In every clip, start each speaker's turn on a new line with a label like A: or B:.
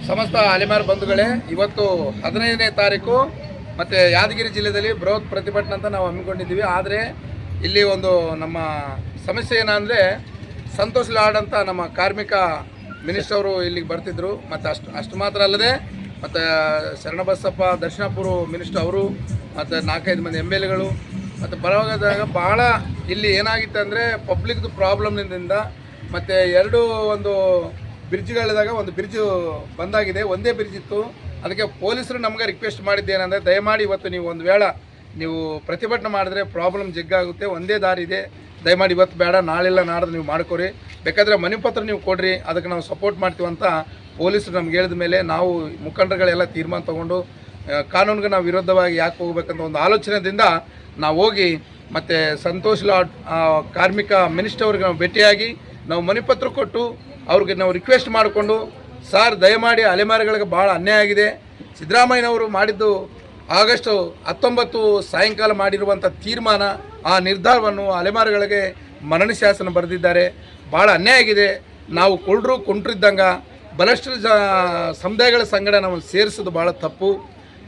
A: ಸಮಸ್ತ ಅಲೆಮಾರಿ ಬಂಧುಗಳೇ, ಇವತ್ತು 15ನೇ ತಾರೀಕು ಮತ್ತು ಯಾದಗಿರಿ ಜಿಲ್ಲೆಯಲ್ಲಿ ಬೃಹತ್ ಪ್ರತಿಭಟನೆ ಅಂತ ನಾವು ಹಮ್ಮಿಕೊಂಡಿದ್ದೀವಿ. ಆದರೆ ಇಲ್ಲಿ ಒಂದು ನಮ್ಮ ಸಮಸ್ಯೆ ಏನಂದರೆ, ಸಂತೋಷ್ ಲಾಡ್ ಅಂತ ನಮ್ಮ ಕಾರ್ಮಿಕ ಮಿನಿಸ್ಟರ್ ಅವರು ಇಲ್ಲಿಗೆ ಬರ್ತಿದ್ರು. ಮತ್ತು ಅಷ್ಟು ಮಾತ್ರ ಅಲ್ಲದೆ ಮತ್ತು ಶರಣಬಸಪ್ಪ ದರ್ಶನಪುರ ಮಿನಿಸ್ಟರ್ ಅವರು ಮತ್ತು 4-5 ಮಂದಿ MLAಗಳು ಮತ್ತು ಬರುವಾಗ ಭಾಳ ಇಲ್ಲಿ ಏನಾಗಿತ್ತು ಅಂದರೆ ಪಬ್ಲಿಕ್ದು ಪ್ರಾಬ್ಲಮ್ನಿಂದ ಮತ್ತು ಒಂದು ಬ್ರಿಡ್ಜ್ಗಳಿದಾಗ ಒಂದು ಬ್ರಿಡ್ಜ್ ಬಂದಾಗಿದೆ, ಒಂದೇ ಬ್ರಿಡ್ಜ್ ಇತ್ತು. ಅದಕ್ಕೆ ಪೊಲೀಸರು ನಮಗೆ ರಿಕ್ವೆಸ್ಟ್ ಮಾಡಿದ್ದೇನೆಂದರೆ, ದಯಮಾಡಿ ಇವತ್ತು ನೀವು ಒಂದು ವೇಳೆ ನೀವು ಪ್ರತಿಭಟನೆ ಮಾಡಿದ್ರೆ ಪ್ರಾಬ್ಲಮ್ ಜಗ್ಗಾಗುತ್ತೆ, ಒಂದೇ ದಾರಿ ಇದೆ, ದಯಮಾಡಿ ಇವತ್ತು ಬೇಡ, ನಾಳೆಲ್ಲ ನಾಡ್ದು ನೀವು ಮಾಡ್ಕೊರಿ, ಬೇಕಾದರೆ ಮನೆ ಪತ್ರ ನೀವು ಕೊಡ್ರಿ, ಅದಕ್ಕೆ ನಾವು ಸಪೋರ್ಟ್ ಮಾಡ್ತೀವಿ ಅಂತ ಪೊಲೀಸರು ನಮ್ಗೆ ಹೇಳಿದ ಮೇಲೆ ನಾವು ಮುಖಂಡರುಗಳೆಲ್ಲ ತೀರ್ಮಾನ ತೊಗೊಂಡು ಕಾನೂನಿಗೆ ನಾವು ವಿರುದ್ಧವಾಗಿ ಯಾಕೆ ಹೋಗ್ಬೇಕಂತ ಒಂದು ಆಲೋಚನೆಯಿಂದ ನಾವು ಹೋಗಿ ಮತ್ತು ಸಂತೋಷ್ ಲಾಡ್ ಕಾರ್ಮಿಕ ಮಿನಿಸ್ಟರ್ ಅವ್ರಿಗೆ ನಾವು ಭೇಟಿಯಾಗಿ ನಾವು ಮನೆ ಪತ್ರ ಕೊಟ್ಟು ಅವ್ರಿಗೆ ನಾವು ರಿಕ್ವೆಸ್ಟ್ ಮಾಡಿಕೊಂಡು, ಸರ್ ದಯಮಾಡಿ ಅಲೆಮಾರಿಗಳಿಗೆ ಭಾಳ ಅನ್ಯಾಯ ಆಗಿದೆ, ಸಿದ್ದರಾಮಯ್ಯನವರು ಮಾಡಿದ್ದು ಆಗಸ್ಟ್ 19 ಸಾಯಂಕಾಲ ಮಾಡಿರುವಂಥ ತೀರ್ಮಾನ, ಆ ನಿರ್ಧಾರವನ್ನು ಅಲೆಮಾರಿಗಳಿಗೆ ಮರಣ ಶಾಸನ ಬರೆದಿದ್ದಾರೆ, ಭಾಳ ಅನ್ಯಾಯ ಆಗಿದೆ, ನಾವು ಕುಂಟ್ರಿದ್ದಂಗೆ ಬಲಷ್ಟು ಸಮುದಾಯಗಳ ಸಂಗಡ ನಾವು ಸೇರಿಸೋದು ಭಾಳ ತಪ್ಪು,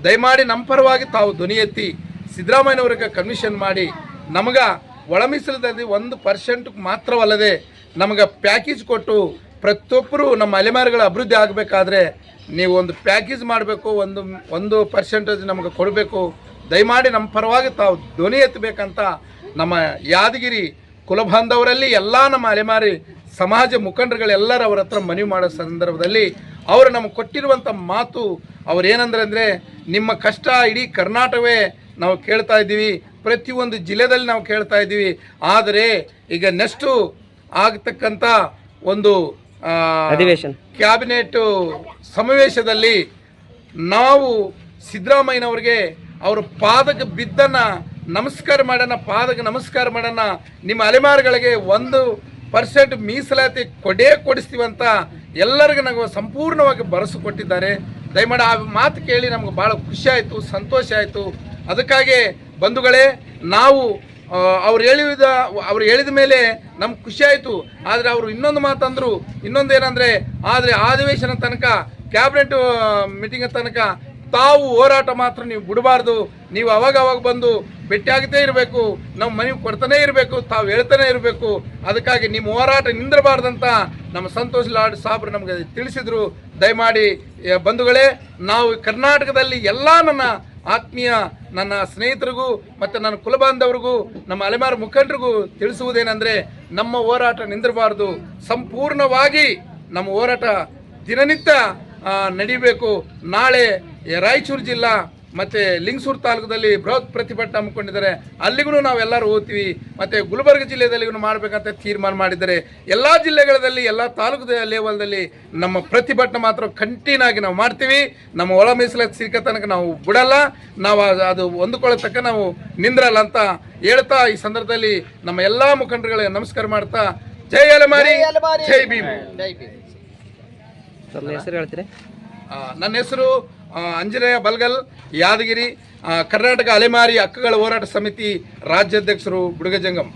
A: ದಯಮಾಡಿ ನಮ್ಮ ಪರವಾಗಿ ತಾವು ಧ್ವನಿ ಎತ್ತಿ ಸಿದ್ದರಾಮಯ್ಯನವ್ರಿಗೆ ಕನ್ವಿಷನ್ ಮಾಡಿ ನಮಗೆ ಒಳ ಮೀಸಲದಲ್ಲಿ 1% ಮಾತ್ರವಲ್ಲದೆ ನಮಗೆ ಪ್ಯಾಕೇಜ್ ಕೊಟ್ಟು ಪ್ರತಿಯೊಬ್ಬರು ನಮ್ಮ ಅಲೆಮಾರಿಗಳ ಅಭಿವೃದ್ಧಿ ಆಗಬೇಕಾದ್ರೆ ನೀವು ಒಂದು ಪ್ಯಾಕೇಜ್ ಮಾಡಬೇಕು, 1% ನಮಗೆ ಕೊಡಬೇಕು, ದಯಮಾಡಿ ನಮ್ಮ ಪರವಾಗಿ ತಾವು ಧ್ವನಿ ಎತ್ತಬೇಕಂತ ನಮ್ಮ ಯಾದಗಿರಿ ಕುಲಬಾಂಧವರಲ್ಲಿ ಎಲ್ಲ ನಮ್ಮ ಅಲೆಮಾರಿ ಸಮಾಜ ಮುಖಂಡರುಗಳೆಲ್ಲರೂ ಅವ್ರ ಹತ್ರ ಮನವಿ ಮಾಡೋ ಸಂದರ್ಭದಲ್ಲಿ ಅವರು ನಮಗೆ ಕೊಟ್ಟಿರುವಂಥ ಮಾತು ಅವರೇನಂದ್ರೆ, ನಿಮ್ಮ ಕಷ್ಟ ಇಡೀ ಕರ್ನಾಟಕವೇ ನಾವು ಕೇಳ್ತಾ ಇದ್ದೀವಿ, ಪ್ರತಿಯೊಂದು ಜಿಲ್ಲೆಯಲ್ಲಿ ನಾವು ಕೇಳ್ತಾ ಇದ್ದೀವಿ, ಆದರೆ ಈಗ ನೆಕ್ಸ್ಟು ಆಗತಕ್ಕಂಥ ಒಂದು ಕ್ಯಾಬಿನೆಟ್ ಸಮಾವೇಶದಲ್ಲಿ ನಾವು ಸಿದ್ದರಾಮಯ್ಯನವ್ರಿಗೆ ಅವ್ರ ಪಾದಕ್ಕೆ ಬಿದ್ದನ್ನು ನಮಸ್ಕಾರ ಮಾಡೋಣ, ನಿಮ್ಮ ಅಲೆಮಾರಿಗಳಿಗೆ 1% ಮೀಸಲಾತಿ ಕೊಡಿಸ್ತೀವಂತ ಎಲ್ಲರಿಗೂ ನಾವು ಸಂಪೂರ್ಣವಾಗಿ ಭರವಸೆ ಕೊಟ್ಟಿದ್ದಾರೆ. ದಯಮಾಡಿ ಆ ಮಾತು ಕೇಳಿ ನಮ್ಗೆ ಭಾಳ ಖುಷಿ ಆಯಿತು, ಸಂತೋಷ ಆಯಿತು. ಅದಕ್ಕಾಗಿ ಬಂಧುಗಳೇ, ನಾವು ಅವ್ರು ಹೇಳಿದ ಮೇಲೆ ನಮ್ಗೆ ಖುಷಿ ಆಯಿತು. ಆದರೆ ಅವರು ಇನ್ನೊಂದು ಮಾತಂದರು, ಇನ್ನೊಂದೇನೆಂದರೆ, ಆದರೆ ಅಧಿವೇಶನ ತನಕ ಕ್ಯಾಬಿನೆಟ್ ಮೀಟಿಂಗ್ ತನಕ ತಾವು ಹೋರಾಟ ಮಾತ್ರ ನೀವು ಬಿಡಬಾರ್ದು, ನೀವು ಅವಾಗ ಬಂದು ಭೇಟಿಯಾಗ್ತೇ ಇರಬೇಕು, ನಾವು ಮನವಿ ಕೊಡ್ತಾನೇ ಇರಬೇಕು, ತಾವು ಹೇಳ್ತಾನೆ ಇರಬೇಕು, ಅದಕ್ಕಾಗಿ ನಿಮ್ಮ ಹೋರಾಟ ನಿಂದಿರಬಾರ್ದಂತ ನಮ್ಮ ಸಂತೋಷ್ ಲಾಡ್ ಸಾಬ್ರು ನಮಗೆ ತಿಳಿಸಿದರು. ದಯಮಾಡಿ ಬಂಧುಗಳೇ, ನಾವು ಕರ್ನಾಟಕದಲ್ಲಿ ಎಲ್ಲ ನನ್ನ ಆತ್ಮೀಯ ನನ್ನ ಸ್ನೇಹಿತರಿಗೂ ಮತ್ತು ನನ್ನ ಕುಲಬಾಂಧವರಿಗೂ ನಮ್ಮ ಅಲೆಮಾರಿ ಮುಖಂಡರಿಗೂ ತಿಳಿಸುವುದೇನೆಂದರೆ, ನಮ್ಮ ಹೋರಾಟ ನಿಂದಿರಬಾರ್ದು, ಸಂಪೂರ್ಣವಾಗಿ ನಮ್ಮ ಹೋರಾಟ ದಿನನಿತ್ಯ ನಡೀಬೇಕು. ನಾಳೆ ರಾಯಚೂರು ಜಿಲ್ಲಾ ಮತ್ತು ಲಿಂಗಸೂರು ತಾಲೂಕದಲ್ಲಿ ಬೃಹತ್ ಪ್ರತಿಭಟನೆ ಹಮ್ಮಿಕೊಂಡಿದ್ದಾರೆ, ಅಲ್ಲಿಗೂ ನಾವೆಲ್ಲರೂ ಹೋಗ್ತೀವಿ. ಮತ್ತು ಗುಲ್ಬರ್ಗ ಜಿಲ್ಲೆಯಲ್ಲಿಗೂ ಮಾಡಬೇಕಂತ ತೀರ್ಮಾನ ಮಾಡಿದ್ದಾರೆ. ಎಲ್ಲ ಜಿಲ್ಲೆಗಳಲ್ಲಿ ಎಲ್ಲ ತಾಲೂಕು ಲೆವೆಲ್ದಲ್ಲಿ ನಮ್ಮ ಪ್ರತಿಭಟನೆ ಮಾತ್ರ ಕಂಟಿನ್ಯೂ ಆಗಿ ನಾವು ಮಾಡ್ತೀವಿ. ನಮ್ಮ ಒಳ ಮೀಸಲಾತಿ ಸಿಕ್ಕ ತನಕ ನಾವು ಬಿಡಲ್ಲ, ನಾವು ಅದು ಹೊಂದ್ಕೊಳ್ಳತಕ್ಕ ನಾವು ನಿಂದ್ರಲ್ಲ ಅಂತ ಹೇಳ್ತಾ ಈ ಸಂದರ್ಭದಲ್ಲಿ ನಮ್ಮ ಎಲ್ಲ ಮುಖಂಡರುಗಳಿಗೆ ನಮಸ್ಕಾರ ಮಾಡ್ತಾ, ಜೈ ಅಲೆಮಾರಿ, ಜೈ ಭೀಮ್. ನನ್ನ ಹೆಸರು ಅಂಜನೇಯ ಬಲ್ಗಲ್, ಯಾದಗಿರಿ, ಕರ್ನಾಟಕ ಅಲೆಮಾರಿ ಹಕ್ಕುಗಳ ಹೋರಾಟ ಸಮಿತಿ ರಾಜ್ಯಾಧ್ಯಕ್ಷರು ಬುಡಗಜಂಗಮ್.